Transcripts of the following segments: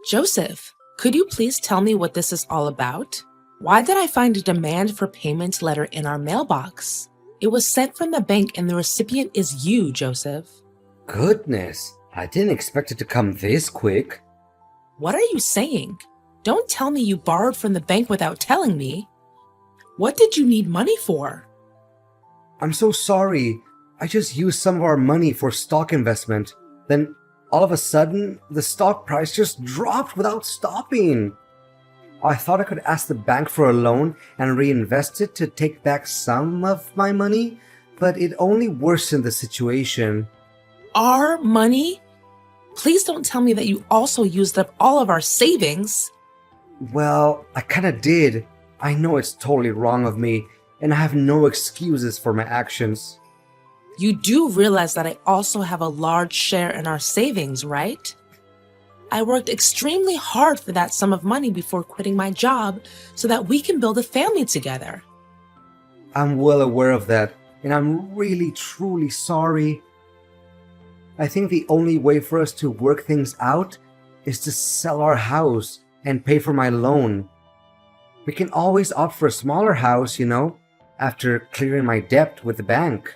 Joseph, could you please tell me what this is all about? Why did I find a demand for payment letter in our mailbox? It was sent from the bank and the recipient is you, Joseph. Goodness, I didn't expect it to come this quick. What are you saying? Don't tell me you borrowed from the bank without telling me. What did you need money for? I'm so sorry. I just used some of our money for stock investment. Then, all of a sudden, the stock price just dropped without stopping. I thought I could ask the bank for a loan and reinvest it to take back some of my money, but it only worsened the situation. Our money? Please don't tell me that you also used up all of our savings. Well, I kinda did. I know it's totally wrong of me, and I have no excuses for my actions. You do realize that I also have a large share in our savings, right? I worked extremely hard for that sum of money before quitting my job so that we can build a family together. I'm well aware of that, and I'm really truly sorry. I think the only way for us to work things out is to sell our house and pay for my loan. We can always opt for a smaller house, after clearing my debt with the bank.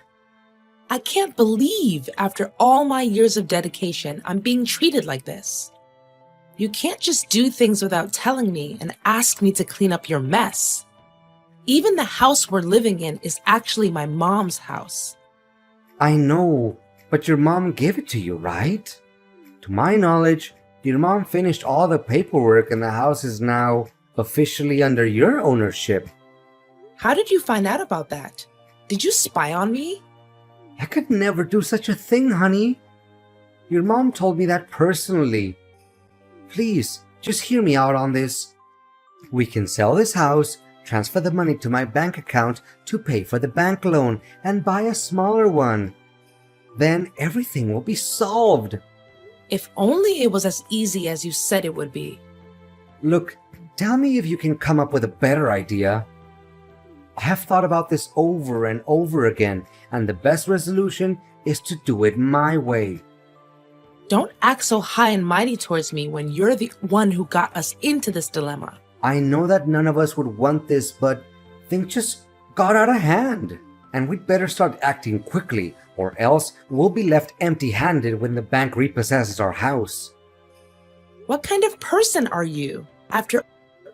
I can't believe after all my years of dedication, I'm being treated like this. You can't just do things without telling me and ask me to clean up your mess. Even the house we're living in is actually my mom's house. I know, but your mom gave it to you, right? To my knowledge, your mom finished all the paperwork and the house is now officially under your ownership. How did you find out about that? Did you spy on me? I could never do such a thing, honey. Your mom told me that personally. Please, just hear me out on this. We can sell this house, transfer the money to my bank account to pay for the bank loan, and buy a smaller one. Then everything will be solved. If only it was as easy as you said it would be. Look, tell me if you can come up with a better idea. I have thought about this over and over again, and the best resolution is to do it my way. Don't act so high and mighty towards me when you're the one who got us into this dilemma. I know that none of us would want this, but things just got out of hand. And we'd better start acting quickly, or else we'll be left empty-handed when the bank repossesses our house. What kind of person are you? After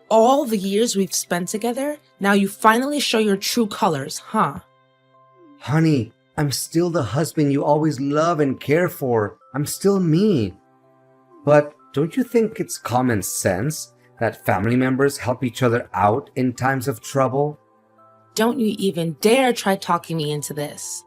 all the years we've spent together, now you finally show your true colors, huh? Honey, I'm still the husband you always love and care for. I'm still me. But don't you think it's common sense that family members help each other out in times of trouble? Don't you even dare try talking me into this.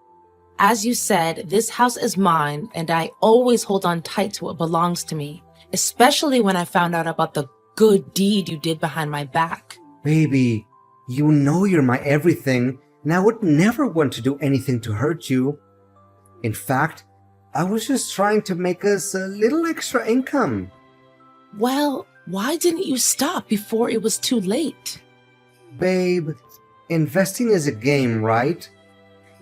As you said, this house is mine, and I always hold on tight to what belongs to me, especially when I found out about the good deed you did behind my back. Baby, you know you're my everything, and I would never want to do anything to hurt you. In fact, I was just trying to make us a little extra income. Well, why didn't you stop before it was too late? Babe, investing is a game, right?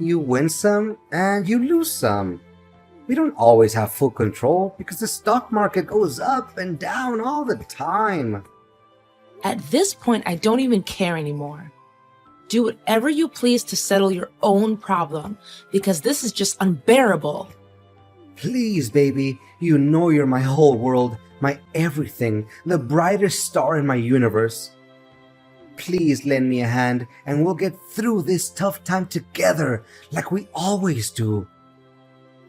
You win some and you lose some. We don't always have full control because the stock market goes up and down all the time. At this point, I don't even care anymore. Do whatever you please to settle your own problem, because this is just unbearable. Please, baby, you know you're my whole world, my everything, the brightest star in my universe. Please lend me a hand and we'll get through this tough time together like we always do.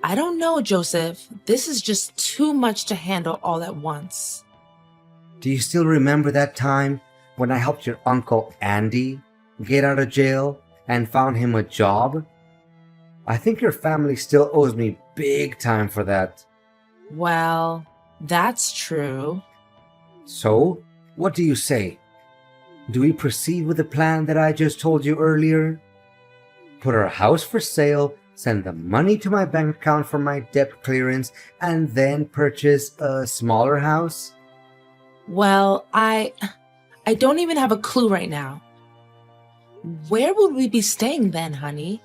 I don't know, Joseph. This is just too much to handle all at once. Do you still remember that time when I helped your uncle Andy get out of jail and found him a job? I think your family still owes me big time for that. Well, that's true. So, what do you say? Do we proceed with the plan that I just told you earlier? Put our house for sale, send the money to my bank account for my debt clearance, and then purchase a smaller house? Well, I don't even have a clue right now. Where would we be staying then, honey?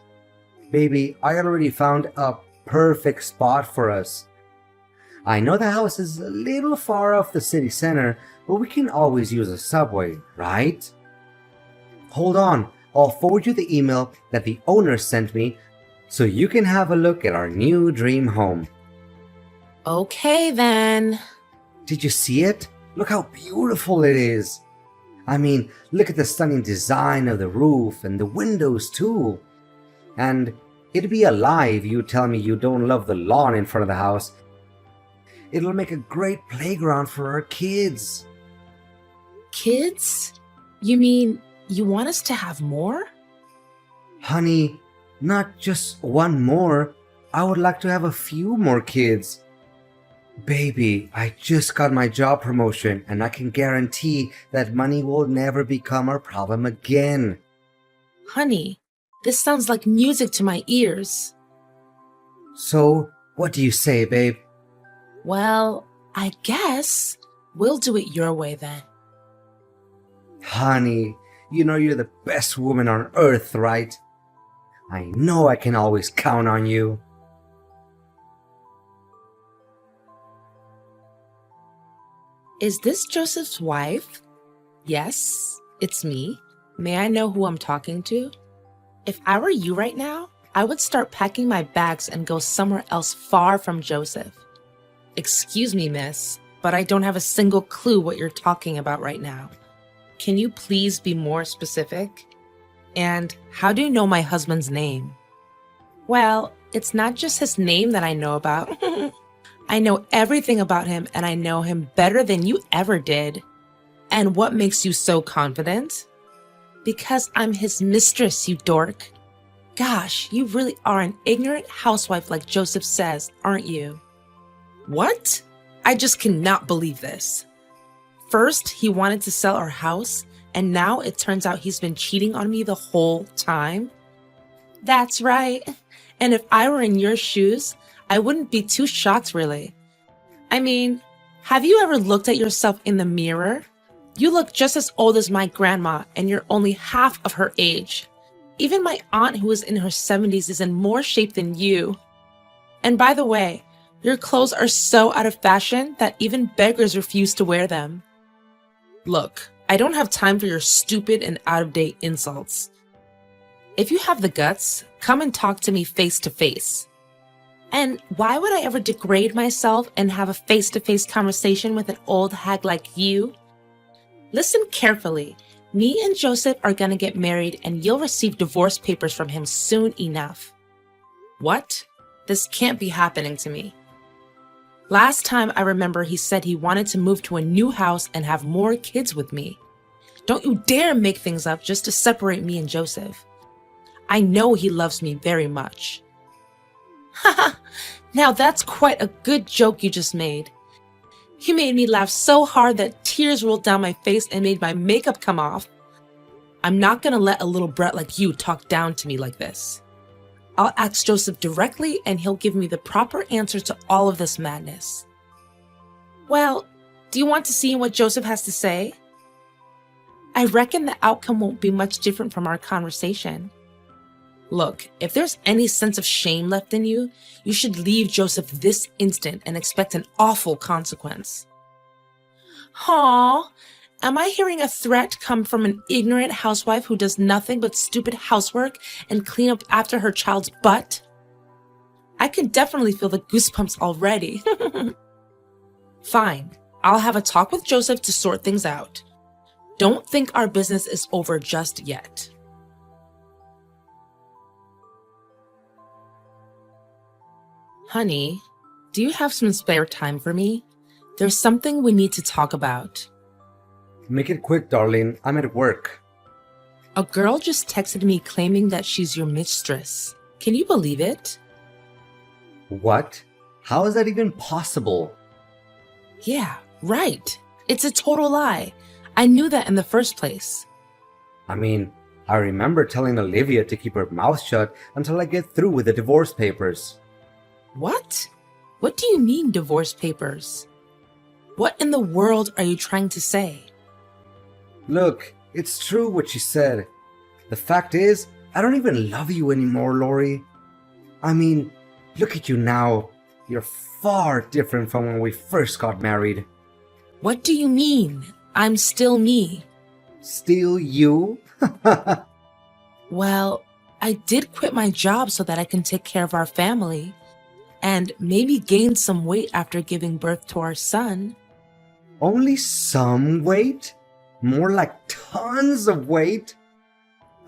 Baby, I already found a perfect spot for us. I know the house is a little far off the city center, but we can always use a subway, right? Hold on, I'll forward you the email that the owner sent me so you can have a look at our new dream home. Okay then. Did you see it? Look how beautiful it is. I mean, look at the stunning design of the roof and the windows too. And it'd be a lie if you tell me you don't love the lawn in front of the house. It'll make a great playground for our kids. Kids? You mean you want us to have more? Honey, not just one more. I would like to have a few more kids. Baby, I just got my job promotion and I can guarantee that money will never become our problem again. Honey, this sounds like music to my ears. So, what do you say, babe? Well, I guess we'll do it your way then. Honey, you know you're the best woman on earth, right? I know I can always count on you. Is this Joseph's wife? Yes, it's me. May I know who I'm talking to? If I were you right now, I would start packing my bags and go somewhere else far from Joseph. Excuse me, miss, but I don't have a single clue what you're talking about right now. Can you please be more specific? And how do you know my husband's name? Well, it's not just his name that I know about. I know everything about him, and I know him better than you ever did. And what makes you so confident? Because I'm his mistress, you dork. Gosh, you really are an ignorant housewife like Joseph says, aren't you? What? I just cannot believe this. First, he wanted to sell our house, and now it turns out he's been cheating on me the whole time? That's right. And if I were in your shoes, I wouldn't be too shocked, really. I mean, have you ever looked at yourself in the mirror? You look just as old as my grandma, and you're only half of her age. Even my aunt, who is in her 70s, is in more shape than you. And by the way, your clothes are so out of fashion that even beggars refuse to wear them. Look, I don't have time for your stupid and out-of-date insults. If you have the guts, come and talk to me face to face. And why would I ever degrade myself and have a face-to-face conversation with an old hag like you? Listen carefully. Me and Joseph are gonna get married and you'll receive divorce papers from him soon enough. What? This can't be happening to me. Last time I remember he said he wanted to move to a new house and have more kids with me. Don't you dare make things up just to separate me and Joseph. I know he loves me very much. Haha, now that's quite a good joke you just made. You made me laugh so hard that tears rolled down my face and made my makeup come off. I'm not gonna let a little brat like you talk down to me like this. I'll ask Joseph directly and he'll give me the proper answers to all of this madness. Well, do you want to see what Joseph has to say? I reckon the outcome won't be much different from our conversation. Look, if there's any sense of shame left in you, you should leave Joseph this instant and expect an awful consequence. Aw, am I hearing a threat come from an ignorant housewife who does nothing but stupid housework and clean up after her child's butt? I can definitely feel the goosebumps already. Fine, I'll have a talk with Joseph to sort things out. Don't think our business is over just yet. Honey, do you have some spare time for me? There's something we need to talk about. Make it quick, darling. I'm at work. A girl just texted me claiming that she's your mistress. Can you believe it? What? How is that even possible? Yeah, right. It's a total lie. I knew that in the first place. I mean, I remember telling Olivia to keep her mouth shut until I get through with the divorce papers. What? What do you mean, divorce papers? What in the world are you trying to say? Look, it's true what she said. The fact is, I don't even love you anymore, Lori. I mean, look at you now. You're far different from when we first got married. What do you mean? I'm still me. Still you? Well, I did quit my job so that I can take care of our family and maybe gain some weight after giving birth to our son. Only some weight? More like tons of weight?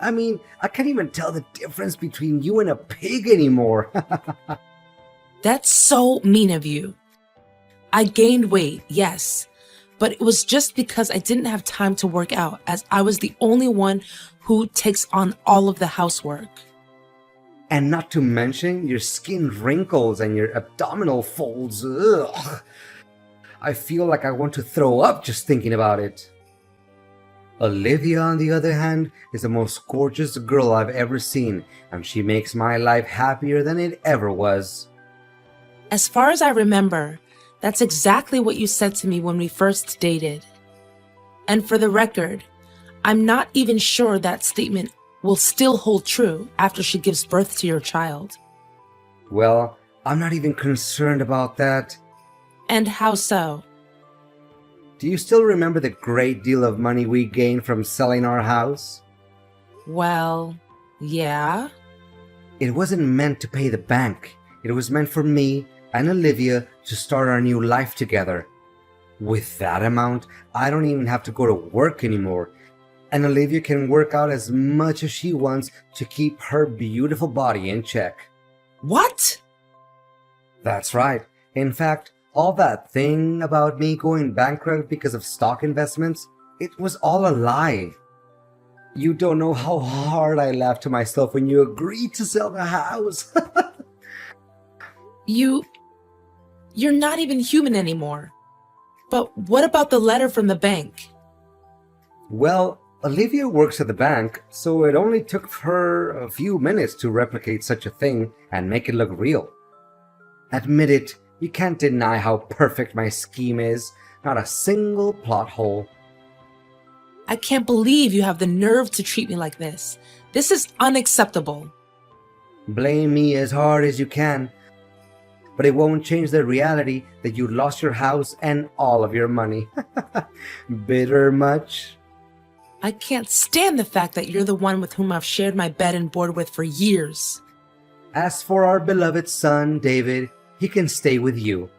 I mean, I can't even tell the difference between you and a pig anymore. That's so mean of you. I gained weight, yes, but it was just because I didn't have time to work out, as I was the only one who takes on all of the housework. And not to mention your skin wrinkles and your abdominal folds. Ugh. I feel like I want to throw up just thinking about it. Olivia, on the other hand, is the most gorgeous girl I've ever seen, and she makes my life happier than it ever was. As far as I remember, that's exactly what you said to me when we first dated. And for the record, I'm not even sure that statement will still hold true after she gives birth to your child. Well, I'm not even concerned about that. And how so? Do you still remember the great deal of money we gained from selling our house? Well, yeah. It wasn't meant to pay the bank. It was meant for me and Olivia to start our new life together. With that amount, I don't even have to go to work anymore. And Olivia can work out as much as she wants to keep her beautiful body in check. What? That's right. In fact, all that thing about me going bankrupt because of stock investments, it was all a lie. You don't know how hard I laughed to myself when you agreed to sell the house. You're not even human anymore. But what about the letter from the bank? Well, Olivia works at the bank, so it only took her a few minutes to replicate such a thing and make it look real. Admit it, you can't deny how perfect my scheme is. Not a single plot hole. I can't believe you have the nerve to treat me like this. This is unacceptable. Blame me as hard as you can, but it won't change the reality that you lost your house and all of your money. Bitter much? I can't stand the fact that you're the one with whom I've shared my bed and board with for years. As for our beloved son, David, he can stay with you.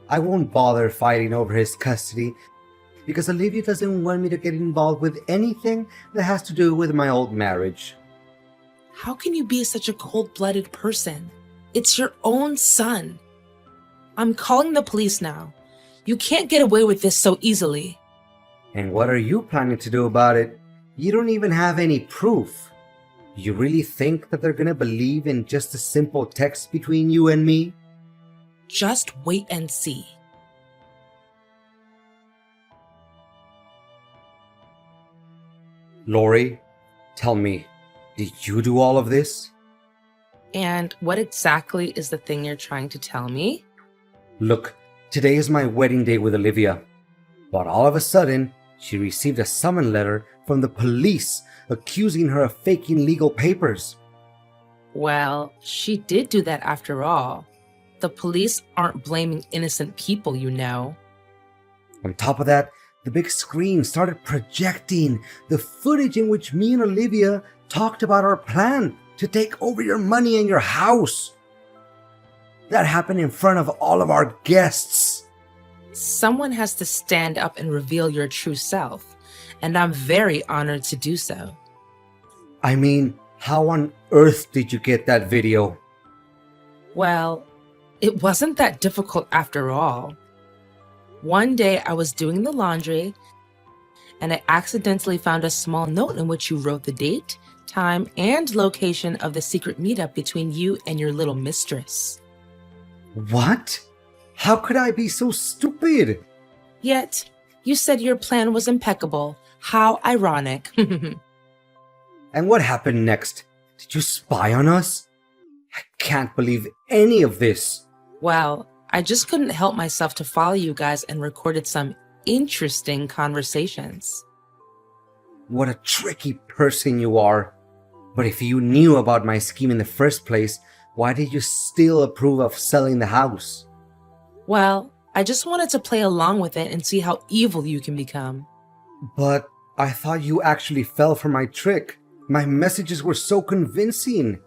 I won't bother fighting over his custody because Olivia doesn't want me to get involved with anything that has to do with my old marriage. How can you be such a cold-blooded person? It's your own son. I'm calling the police now. You can't get away with this so easily. And what are you planning to do about it? You don't even have any proof. You really think that they're gonna believe in just a simple text between you and me? Just wait and see. Lori, tell me, did you do all of this? And what exactly is the thing you're trying to tell me? Look, today is my wedding day with Olivia. But all of a sudden, she received a summons letter from the police accusing her of faking legal papers. Well, she did do that after all. The police aren't blaming innocent people, you know. On top of that, the big screen started projecting the footage in which me and Olivia talked about our plan to take over your money and your house. That happened in front of all of our guests. Someone has to stand up and reveal your true self, and I'm very honored to do so. I mean, how on earth did you get that video? Well, it wasn't that difficult after all. One day I was doing the laundry, and I accidentally found a small note in which you wrote the date, time, and location of the secret meetup between you and your little mistress. What? How could I be so stupid? Yet, you said your plan was impeccable. How ironic. And what happened next? Did you spy on us? I can't believe any of this. Well, I just couldn't help myself to follow you guys and recorded some interesting conversations. What a tricky person you are. But if you knew about my scheme in the first place, why did you still approve of selling the house? Well, I just wanted to play along with it and see how evil you can become. But I thought you actually fell for my trick. My messages were so convincing.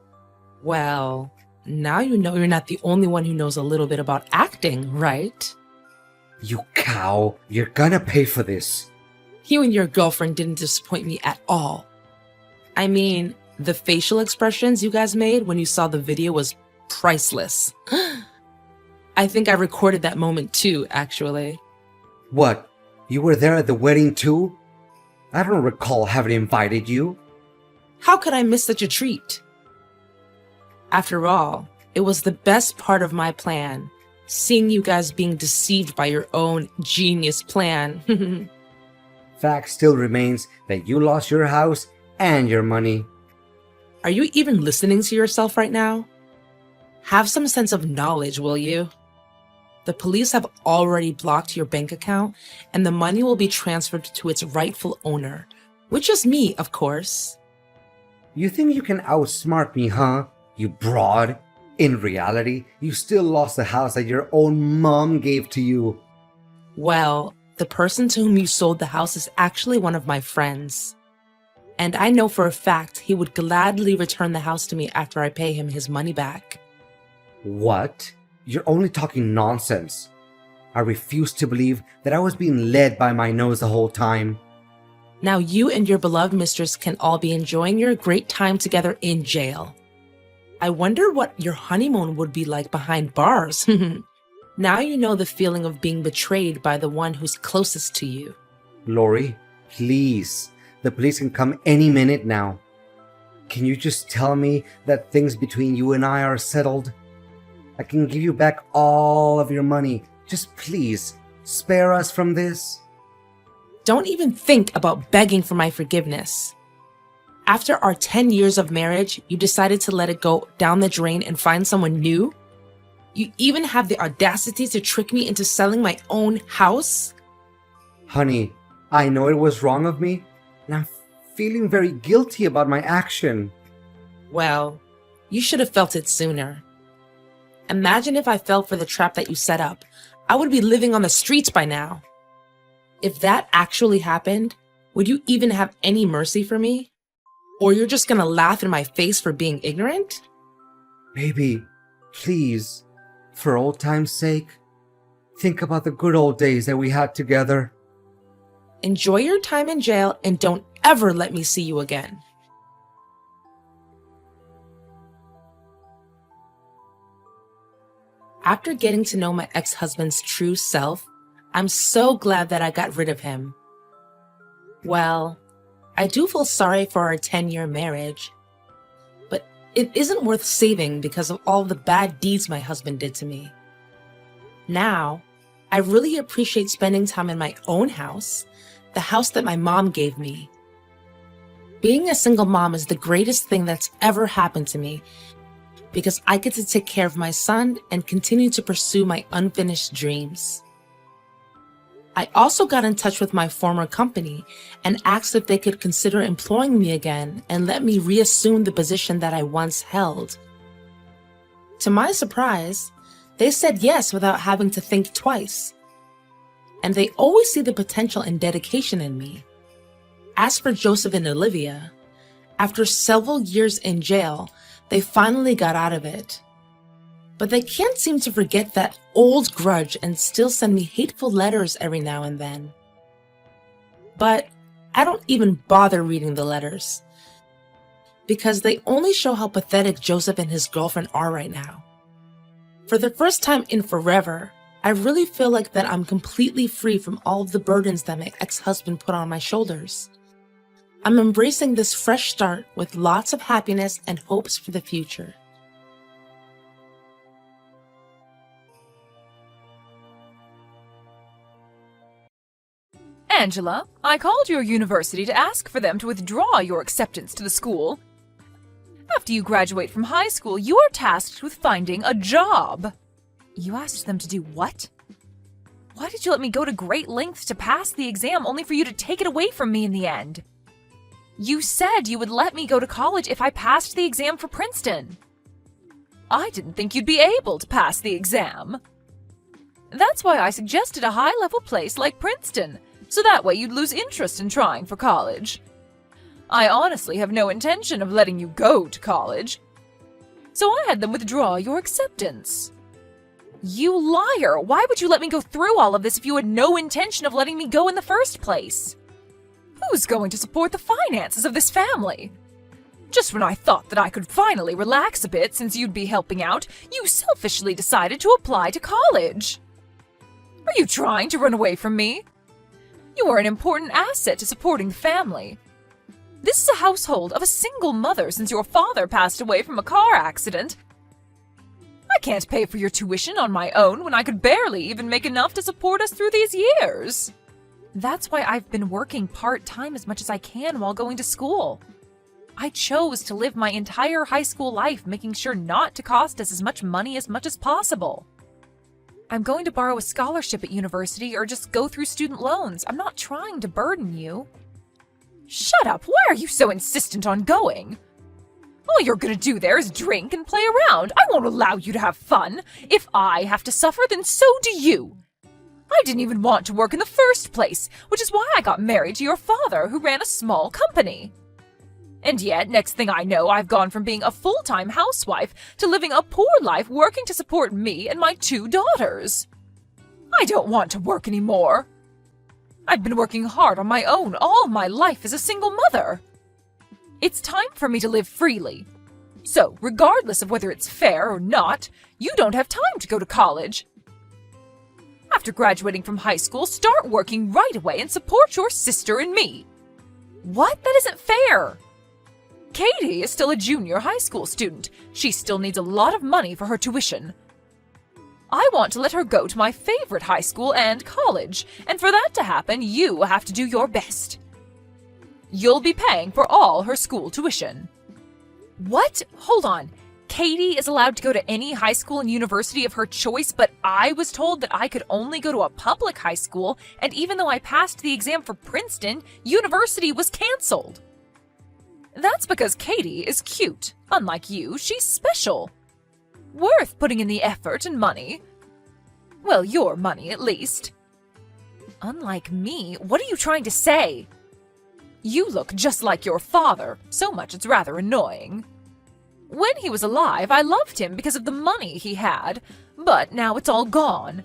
Well, now you know you're not the only one who knows a little bit about acting, right? You cow, you're gonna pay for this. You and your girlfriend didn't disappoint me at all. I mean, the facial expressions you guys made when you saw the video was priceless. I think I recorded that moment too, actually. What? You were there at the wedding too? I don't recall having invited you. How could I miss such a treat? After all, it was the best part of my plan, seeing you guys being deceived by your own genius plan. Fact still remains that you lost your house and your money. Are you even listening to yourself right now? Have some sense of knowledge, will you? The police have already blocked your bank account, and the money will be transferred to its rightful owner, which is me, of course. You think you can outsmart me, huh? You broad. In reality, you still lost the house that your own mom gave to you. Well, the person to whom you sold the house is actually one of my friends. And I know for a fact he would gladly return the house to me after I pay him his money back. What? You're only talking nonsense. I refuse to believe that I was being led by my nose the whole time. Now you and your beloved mistress can all be enjoying your great time together in jail. I wonder what your honeymoon would be like behind bars. Now you know the feeling of being betrayed by the one who's closest to you. Lori, please. The police can come any minute now. Can you just tell me that things between you and I are settled? I can give you back all of your money. Just please, spare us from this. Don't even think about begging for my forgiveness. After our 10 years of marriage, you decided to let it go down the drain and find someone new? You even have the audacity to trick me into selling my own house? Honey, I know it was wrong of me, and I'm feeling very guilty about my action. Well, you should have felt it sooner. Imagine if I fell for the trap that you set up. I would be living on the streets by now. If that actually happened, would you even have any mercy for me? Or you're just gonna laugh in my face for being ignorant? Baby, please, for old time's sake, think about the good old days that we had together. Enjoy your time in jail and don't ever let me see you again. After getting to know my ex-husband's true self, I'm so glad that I got rid of him. Well, I do feel sorry for our 10-year marriage, but it isn't worth saving because of all the bad deeds my husband did to me. Now, I really appreciate spending time in my own house, the house that my mom gave me. Being a single mom is the greatest thing that's ever happened to me because I get to take care of my son and continue to pursue my unfinished dreams. I also got in touch with my former company and asked if they could consider employing me again and let me reassume the position that I once held. To my surprise, they said yes without having to think twice. And they always see the potential and dedication in me. As for Joseph and Olivia, after several years in jail, they finally got out of it. But they can't seem to forget that old grudge and still send me hateful letters every now and then. But I don't even bother reading the letters because they only show how pathetic Joseph and his girlfriend are right now. For the first time in forever, I really feel like that I'm completely free from all of the burdens that my ex-husband put on my shoulders. I'm embracing this fresh start with lots of happiness and hopes for the future. Angela, I called your university to ask for them to withdraw your acceptance to the school. After you graduate from high school, you are tasked with finding a job. You asked them to do what? Why did you let me go to great lengths to pass the exam only for you to take it away from me in the end? You said you would let me go to college if I passed the exam for Princeton. I didn't think you'd be able to pass the exam. That's why I suggested a high-level place like Princeton, so that way you'd lose interest in trying for college. I honestly have no intention of letting you go to college, so I had them withdraw your acceptance. You liar! Why would you let me go through all of this if you had no intention of letting me go in the first place? Who's going to support the finances of this family? Just when I thought that I could finally relax a bit since you'd be helping out, you selfishly decided to apply to college. Are you trying to run away from me? You are an important asset to supporting the family. This is a household of a single mother since your father passed away from a car accident. I can't pay for your tuition on my own when I could barely even make enough to support us through these years. That's why I've been working part-time as much as I can while going to school. I chose to live my entire high school life making sure not to cost us as much as possible. I'm going to borrow a scholarship at university or just go through student loans. I'm not trying to burden you. Shut up! Why are you so insistent on going? All you're gonna do there is drink and play around. I won't allow you to have fun. If I have to suffer, then so do you. I didn't even want to work in the first place, which is why I got married to your father, who ran a small company. And yet, next thing I know, I've gone from being a full-time housewife to living a poor life working to support me and my 2 daughters. I don't want to work anymore. I've been working hard on my own all my life as a single mother. It's time for me to live freely. So, regardless of whether it's fair or not, you don't have time to go to college. After graduating from high school, start working right away and support your sister and me. What? That isn't fair. Katie is still a junior high school student. She still needs a lot of money for her tuition. I want to let her go to my favorite high school and college, and for that to happen, you have to do your best. You'll be paying for all her school tuition. What? Hold on. Katie is allowed to go to any high school and university of her choice, but I was told that I could only go to a public high school, and even though I passed the exam for Princeton, university was canceled. That's because Katie is cute. Unlike you, she's special. Worth putting in the effort and money. Well, your money, at least. Unlike me? What are you trying to say? You look just like your father, so much it's rather annoying. When he was alive, I loved him because of the money he had, but now it's all gone.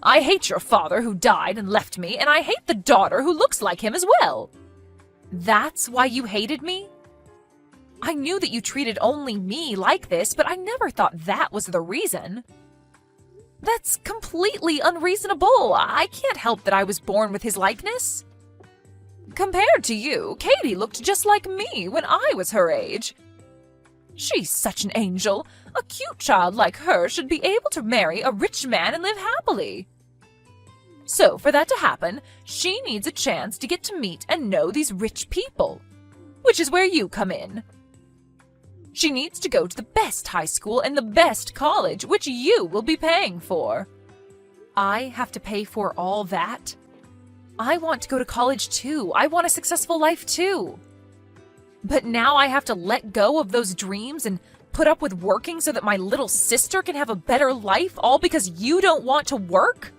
I hate your father who died and left me, and I hate the daughter who looks like him as well. That's why you hated me? I knew that you treated only me like this, but I never thought that was the reason. That's completely unreasonable. I can't help that I was born with his likeness. Compared to you, Katie looked just like me when I was her age. She's such an angel. A cute child like her should be able to marry a rich man and live happily. So, for that to happen, she needs a chance to get to meet and know these rich people, which is where you come in. She needs to go to the best high school and the best college, which you will be paying for. I have to pay for all that? I want to go to college too. I want a successful life too. But now I have to let go of those dreams and put up with working so that my little sister can have a better life, all because you don't want to work?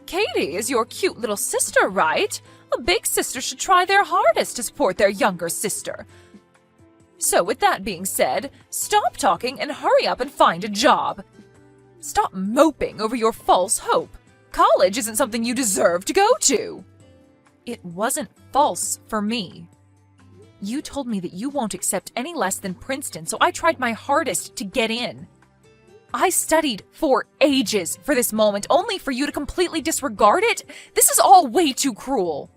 Katie is your cute little sister, right? A big sister should try their hardest to support their younger sister. So with that being said, stop talking and hurry up and find a job. Stop moping over your false hope. College isn't something you deserve to go to. It wasn't false for me. You told me that you won't accept any less than Princeton, so I tried my hardest to get in. I studied for ages for this moment, only for you to completely disregard it? This is all way too cruel.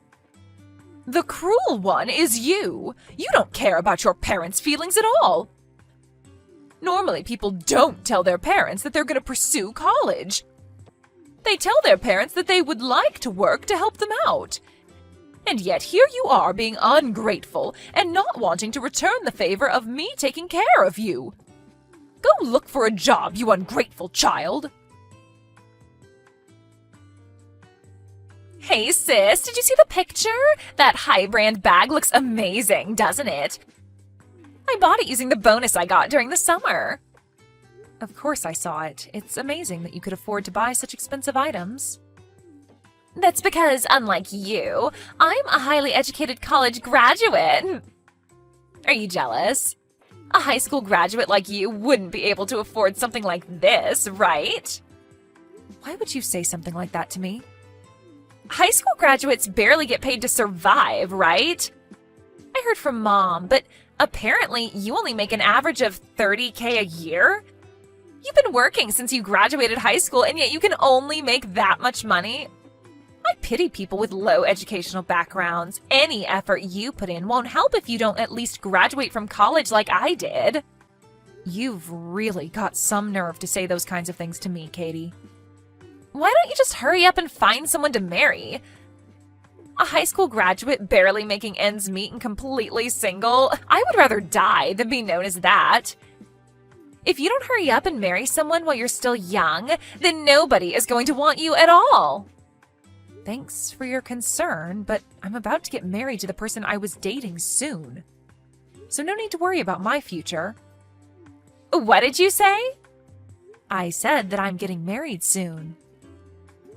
The cruel one is you. You don't care about your parents' feelings at all. Normally, people don't tell their parents that they're going to pursue college. They tell their parents that they would like to work to help them out. And yet here you are being ungrateful and not wanting to return the favor of me taking care of you. Go look for a job, you ungrateful child. Hey sis, did you see the picture? That high-brand bag looks amazing, doesn't it? I bought it using the bonus I got during the summer. Of course I saw it. It's amazing that you could afford to buy such expensive items. That's because, unlike you, I'm a highly educated college graduate. Are you jealous? A high school graduate like you wouldn't be able to afford something like this, right? Why would you say something like that to me? High school graduates barely get paid to survive, right? I heard from Mom, but apparently you only make an average of $30K a year? You've been working since you graduated high school, and yet you can only make that much money? I pity people with low educational backgrounds. Any effort you put in won't help if you don't at least graduate from college like I did. You've really got some nerve to say those kinds of things to me, Katie. Why don't you just hurry up and find someone to marry? A high school graduate barely making ends meet and completely single? I would rather die than be known as that. If you don't hurry up and marry someone while you're still young, then nobody is going to want you at all. Thanks for your concern, but I'm about to get married to the person I was dating soon. So no need to worry about my future. What did you say? I said that I'm getting married soon.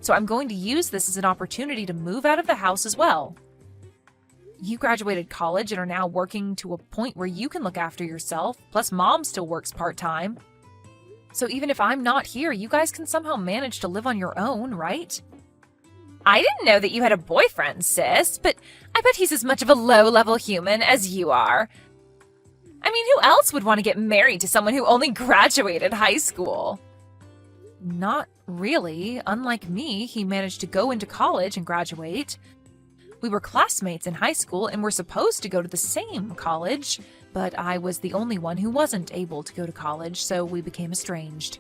So I'm going to use this as an opportunity to move out of the house as well. You graduated college and are now working to a point where you can look after yourself, plus Mom still works part-time. So even if I'm not here, you guys can somehow manage to live on your own, right? I didn't know that you had a boyfriend, sis, but I bet he's as much of a low-level human as you are. I mean, who else would want to get married to someone who only graduated high school? Not really. Unlike me, he managed to go into college and graduate. We were classmates in high school and were supposed to go to the same college, but I was the only one who wasn't able to go to college, so we became estranged.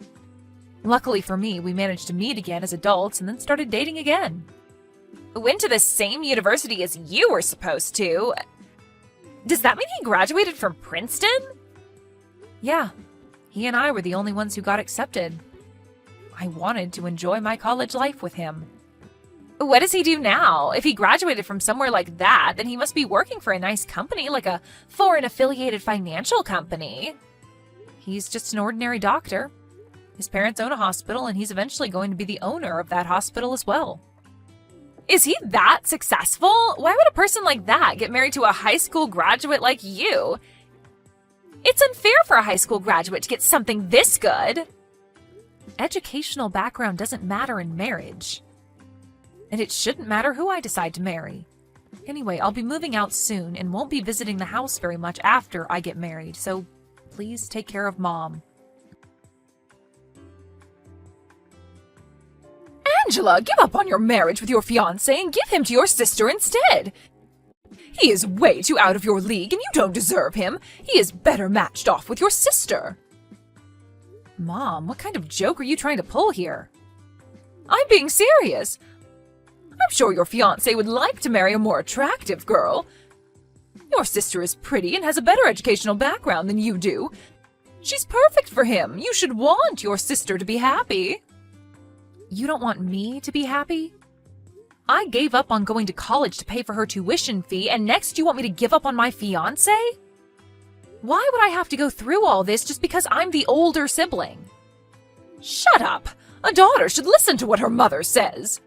Luckily for me, we managed to meet again as adults and then started dating again. Went to the same university as you were supposed to. Does that mean he graduated from Princeton? Yeah, he and I were the only ones who got accepted. I wanted to enjoy my college life with him. What does he do now? If he graduated from somewhere like that, then he must be working for a nice company, like a foreign-affiliated financial company. He's just an ordinary doctor. His parents own a hospital, and he's eventually going to be the owner of that hospital as well. Is he that successful? Why would a person like that get married to a high school graduate like you? It's unfair for a high school graduate to get something this good. Educational background doesn't matter in marriage. And it shouldn't matter who I decide to marry. Anyway, I'll be moving out soon and won't be visiting the house very much after I get married, so please take care of Mom. Angela, give up on your marriage with your fiancé and give him to your sister instead. He is way too out of your league and you don't deserve him. He is better matched off with your sister. Mom, what kind of joke are you trying to pull here? I'm being serious. I'm sure your fiancé would like to marry a more attractive girl. Your sister is pretty and has a better educational background than you do. She's perfect for him. You should want your sister to be happy. You don't want me to be happy? I gave up on going to college to pay for her tuition fee, and next you want me to give up on my fiancé? Why would I have to go through all this just because I'm the older sibling? Shut up! A daughter should listen to what her mother says.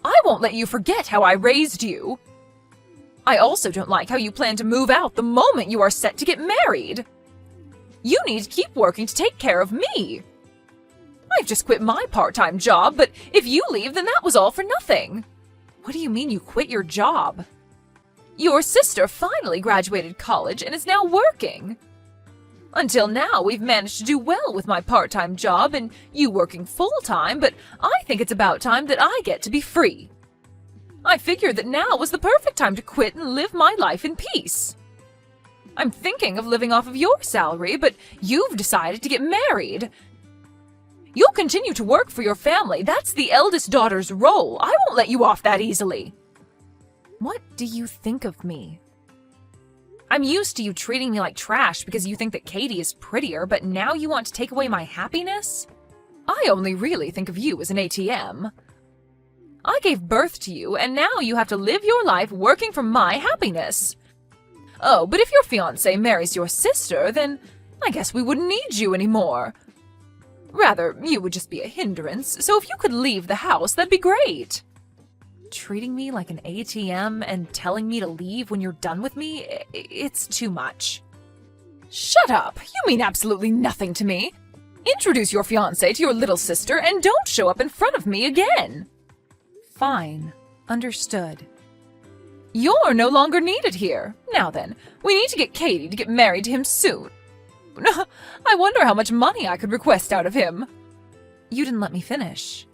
I won't let you forget how I raised you. I also don't like how you plan to move out the moment you are set to get married. You need to keep working to take care of me. I've just quit my part-time job, but if you leave, then that was all for nothing. What do you mean you quit your job? Your sister finally graduated college and is now working. Until now, we've managed to do well with my part-time job and you working full-time, but I think it's about time that I get to be free. I figured that now was the perfect time to quit and live my life in peace. I'm thinking of living off of your salary, but you've decided to get married. You'll continue to work for your family. That's the eldest daughter's role. I won't let you off that easily. What do you think of me? I'm used to you treating me like trash because you think that Katie is prettier, but now you want to take away my happiness? I only really think of you as an ATM. I gave birth to you, and now you have to live your life working for my happiness. Oh, but if your fiancé marries your sister, then I guess we wouldn't need you anymore. Rather, you would just be a hindrance, so if you could leave the house, that'd be great. Treating me like an ATM and telling me to leave when you're done with me, it's too much. Shut up! You mean absolutely nothing to me. Introduce your fiancé to your little sister and don't show up in front of me again. Fine. Understood. You're no longer needed here. Now then, we need to get Katie to get married to him soon. I wonder how much money I could request out of him. You didn't let me finish.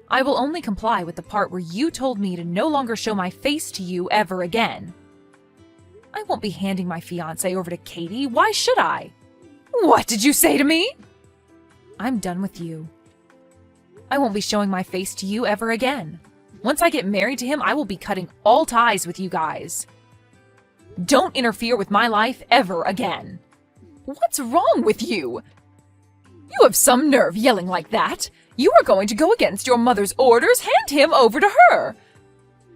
I will only comply with the part where you told me to no longer show my face to you ever again. I won't be handing my fiancé over to Katie. Why should I? What did you say to me? I'm done with you. I won't be showing my face to you ever again. Once I get married to him, I will be cutting all ties with you guys. Don't interfere with my life ever again. What's wrong with you? You have some nerve yelling like that. You are going to go against your mother's orders. Hand him over to her.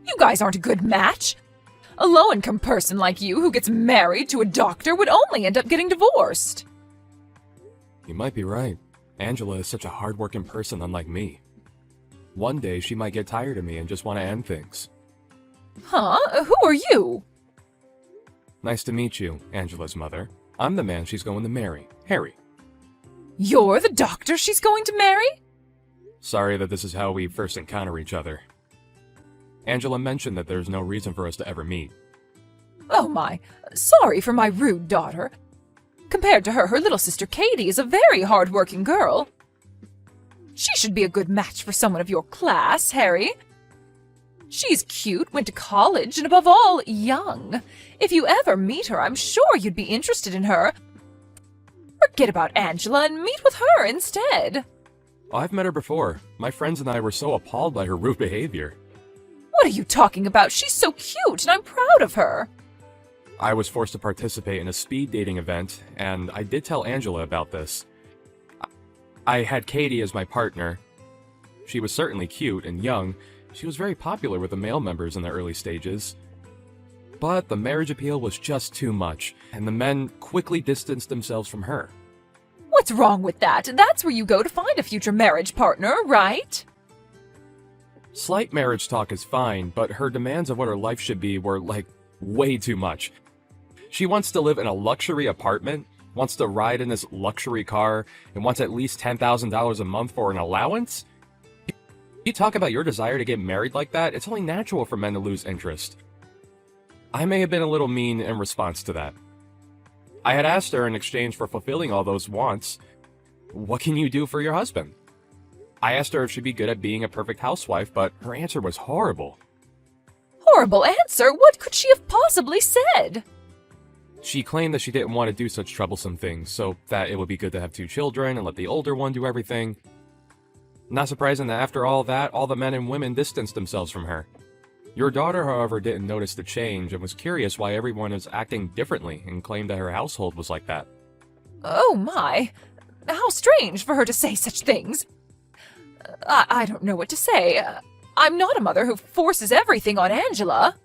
You guys aren't a good match. A low-income person like you who gets married to a doctor would only end up getting divorced. You might be right. Angela is such a hard-working person unlike me. One day she might get tired of me and just want to end things. Huh? Who are you? Nice to meet you, Angela's mother. I'm the man she's going to marry, Harry. You're the doctor she's going to marry? Sorry that this is how we first encounter each other. Angela mentioned that there's no reason for us to ever meet. Oh my, sorry for my rude daughter. Compared to her, her little sister Katie is a very hard-working girl. She should be a good match for someone of your class, Harry. She's cute, went to college, and above all, young. If you ever meet her, I'm sure you'd be interested in her. Forget about Angela and meet with her instead. I've met her before. My friends and I were so appalled by her rude behavior. What are you talking about? She's so cute, and I'm proud of her. I was forced to participate in a speed dating event, and I did tell Angela about this. I had Katie as my partner. She was certainly cute and young. She was very popular with the male members in the early stages. But the marriage appeal was just too much, and the men quickly distanced themselves from her. What's wrong with that? That's where you go to find a future marriage partner, right? Slight marriage talk is fine, but her demands of what her life should be were, like, way too much. She wants to live in a luxury apartment, wants to ride in this luxury car, and wants at least $10,000 a month for an allowance? You talk about your desire to get married like that, it's only natural for men to lose interest. I may have been a little mean in response to that. I had asked her in exchange for fulfilling all those wants, what can you do for your husband? I asked her if she'd be good at being a perfect housewife, but her answer was horrible. Horrible answer? What could she have possibly said? She claimed that she didn't want to do such troublesome things, so that it would be good to have 2 children and let the older one do everything. Not surprising that after all that, all the men and women distanced themselves from her. Your daughter, however, didn't notice the change and was curious why everyone was acting differently and claimed that her household was like that. Oh my, how strange for her to say such things. I don't know what to say. I'm not a mother who forces everything on Angela.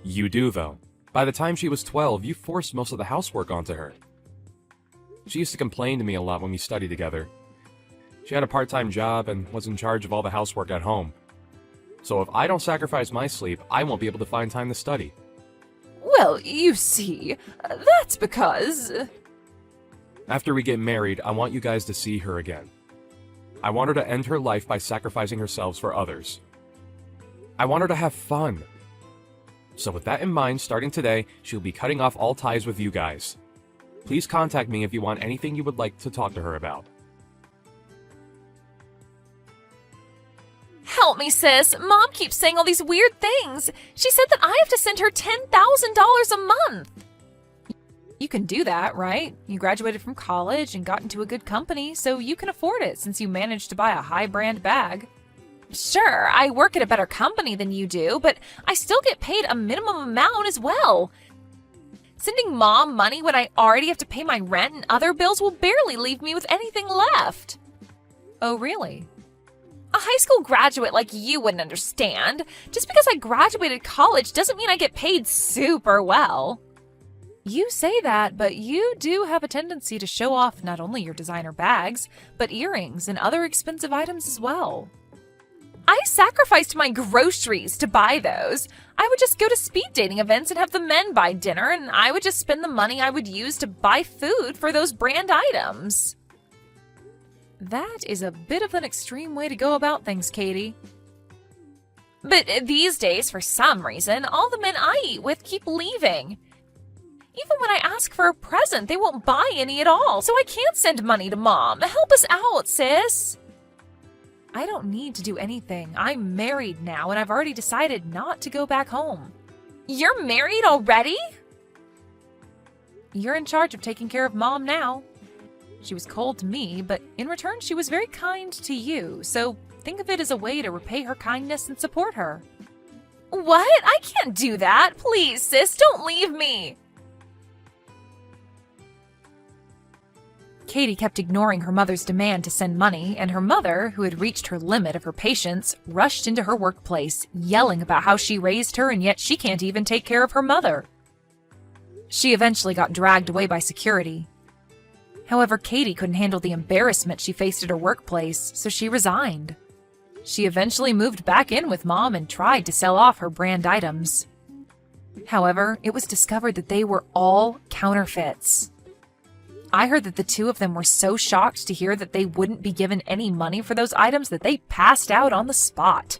You do, though. By the time she was 12, you forced most of the housework onto her. She used to complain to me a lot when we studied together. She had a part-time job and was in charge of all the housework at home. So if I don't sacrifice my sleep, I won't be able to find time to study. Well, you see, that's because... After we get married, I want you guys to see her again. I want her to end her life by sacrificing herself for others. I want her to have fun. So with that in mind, starting today, she'll be cutting off all ties with you guys. Please contact me if you want anything you would like to talk to her about. Help me, sis. Mom keeps saying all these weird things. She said that I have to send her $10,000 a month. You can do that, right? You graduated from college and got into a good company, so you can afford it since you managed to buy a high-brand bag. Sure, I work at a better company than you do, but I still get paid a minimum amount as well. Sending Mom money when I already have to pay my rent and other bills will barely leave me with anything left. Oh, really? A high school graduate like you wouldn't understand. Just because I graduated college doesn't mean I get paid super well. You say that, but you do have a tendency to show off not only your designer bags, but earrings and other expensive items as well. I sacrificed my groceries to buy those. I would just go to speed dating events and have the men buy dinner, and I would just spend the money I would use to buy food for those brand items. That is a bit of an extreme way to go about things, Katie. But these days, for some reason, all the men I eat with keep leaving. Even when I ask for a present, they won't buy any at all, so I can't send money to Mom. Help us out, sis. I don't need to do anything. I'm married now, and I've already decided not to go back home. You're married already? You're in charge of taking care of Mom now. She was cold to me, but in return she was very kind to you, so think of it as a way to repay her kindness and support her. What? I can't do that. Please, sis, don't leave me. Katie kept ignoring her mother's demand to send money, and her mother, who had reached her limit of her patience, rushed into her workplace, yelling about how she raised her and yet she can't even take care of her mother. She eventually got dragged away by security. However, Katie couldn't handle the embarrassment she faced at her workplace, so she resigned. She eventually moved back in with Mom and tried to sell off her brand items. However, it was discovered that they were all counterfeits. I heard that the two of them were so shocked to hear that they wouldn't be given any money for those items that they passed out on the spot.